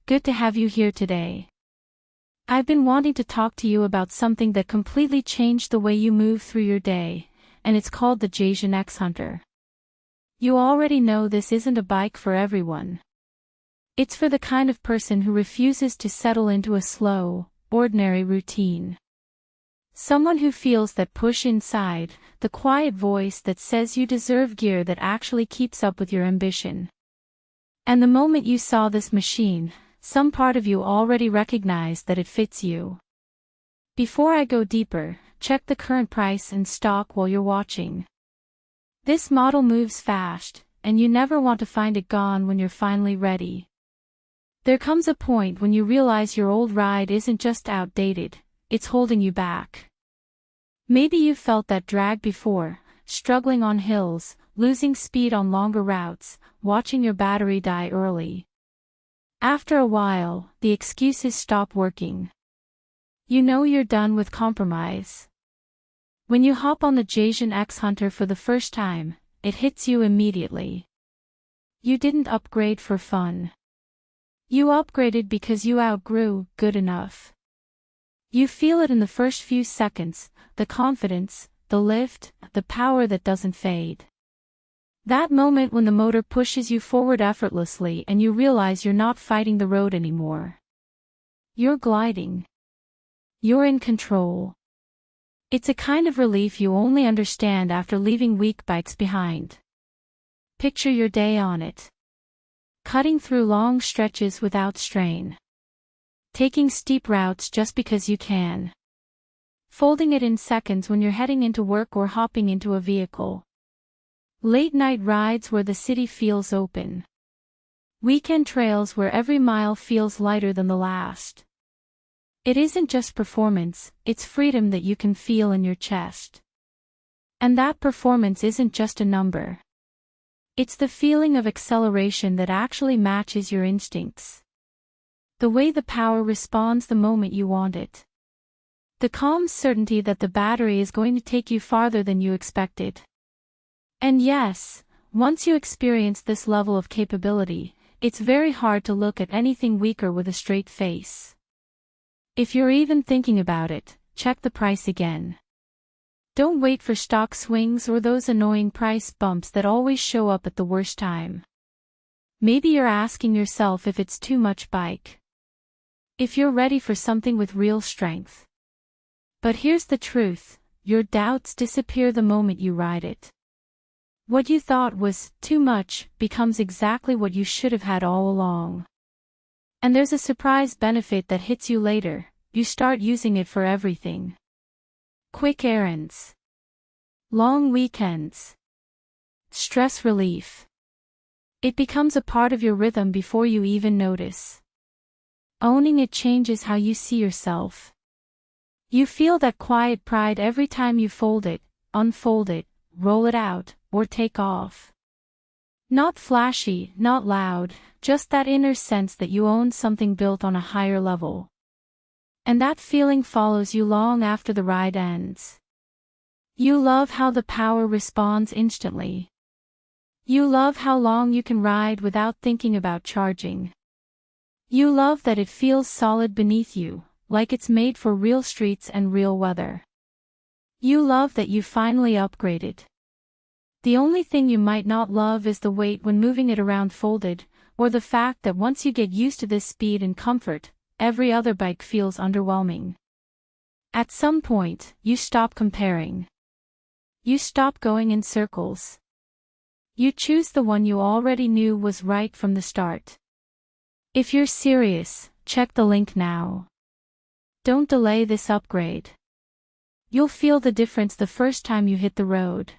good to have you here today. I've been wanting to talk to you about something that completely changed the way you move through your day, and it's called the Jasion X-Hunter. You already know this isn't a bike for everyone. It's for the kind of person who refuses to settle into a slow, ordinary routine. Someone who feels that push inside, the quiet voice that says you deserve gear that actually keeps up with your ambition. And the moment you saw this machine, some part of you already recognized that it fits you. Before I go deeper, check the current price and stock while you're watching. This model moves fast, and you never want to find it gone when you're finally ready. There comes a point when you realize your old ride isn't just outdated, it's holding you back. Maybe you've felt that drag before, struggling on hills, losing speed on longer routes, watching your battery die early. After a while, the excuses stop working. You know you're done with compromise. When you hop on the Jasion X-Hunter for the first time, it hits you immediately. You didn't upgrade for fun. You upgraded because you outgrew good enough. You feel it in the first few seconds, the confidence, the lift, the power that doesn't fade. That moment when the motor pushes you forward effortlessly and you realize you're not fighting the road anymore. You're gliding. You're in control. It's a kind of relief you only understand after leaving weak bikes behind. Picture your day on it. Cutting through long stretches without strain. Taking steep routes just because you can. Folding it in seconds when you're heading into work or hopping into a vehicle. Late night rides where the city feels open. Weekend trails where every mile feels lighter than the last. It isn't just performance, it's freedom that you can feel in your chest. And that performance isn't just a number. It's the feeling of acceleration that actually matches your instincts. The way the power responds the moment you want it. The calm certainty that the battery is going to take you farther than you expected. And yes, once you experience this level of capability, it's very hard to look at anything weaker with a straight face. If you're even thinking about it, check the price again. Don't wait for stock swings or those annoying price bumps that always show up at the worst time. Maybe you're asking yourself if it's too much bike. If you're ready for something with real strength. But here's the truth, your doubts disappear the moment you ride it. What you thought was too much becomes exactly what you should have had all along. And there's a surprise benefit that hits you later, you start using it for everything. Quick errands. Long weekends. Stress relief. It becomes a part of your rhythm before you even notice. Owning it changes how you see yourself. You feel that quiet pride every time you fold it, unfold it, roll it out, or take off. Not flashy, not loud, just that inner sense that you own something built on a higher level. And that feeling follows you long after the ride ends. You love how the power responds instantly. You love how long you can ride without thinking about charging. You love that it feels solid beneath you, like it's made for real streets and real weather. You love that you finally upgraded. The only thing you might not love is the weight when moving it around folded, or the fact that once you get used to this speed and comfort, every other bike feels underwhelming. At some point, you stop comparing. You stop going in circles. You choose the one you already knew was right from the start. If you're serious, check the link now. Don't delay this upgrade. You'll feel the difference the first time you hit the road.